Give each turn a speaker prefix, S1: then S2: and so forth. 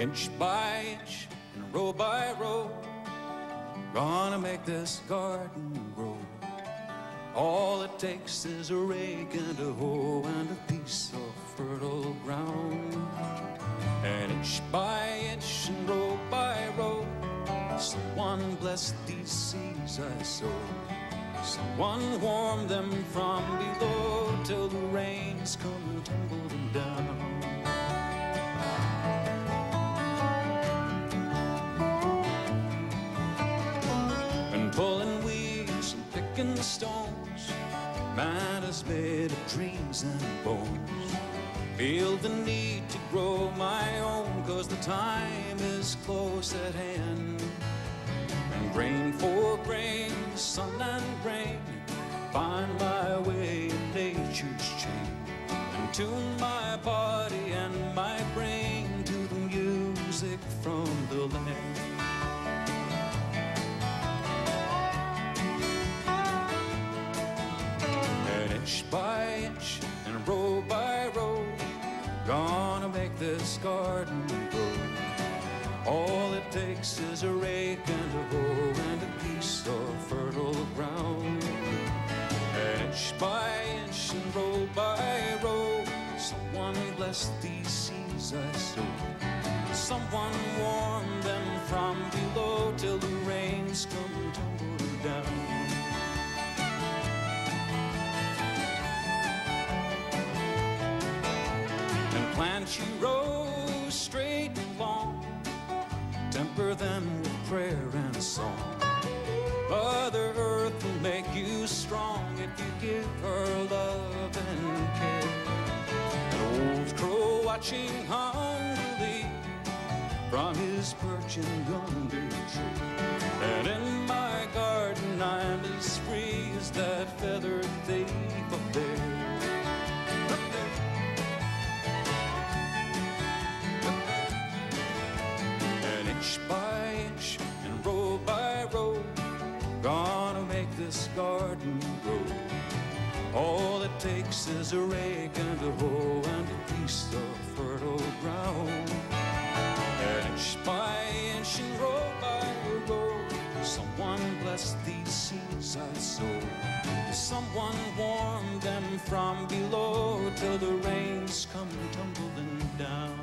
S1: inch by inch and row by row, gonna make this garden grow. All it takes is a rake and a hoe and a piece of fertile ground. And inch by inch and row by row, someone bless these seeds I sow. Someone warm them from below till the rains come tumbling down. And pulling weeds and picking stones, man is made of dreams and bones. Feel the need to grow my own, 'cause the time is close at hand. And grain for grain, sun and rain, find my way in nature's chain, and tune my body and my brain to the music from the land. And inch by inch and row by row, gonna make this garden grow. All it takes is a rake and a hoe and a piece of fertile ground. And inch by inch and row by row, someone bless these seeds I sow. Someone warm them from below till the rains come tumbling down. And plant your rows straight and long, temper them with prayer and song. Mother Earth will make you strong if you give her love and care. An old crow watching hungrily from his perch in yonder tree. And in my garden I'm as free as that feathered thief up there. Inch by inch and row by row, gonna make this garden grow. All it takes is a rake and a hoe and a piece of fertile ground. And inch by inch and row by row, someone bless these seeds I sow. Someone warm them from below till the rains come tumbling down.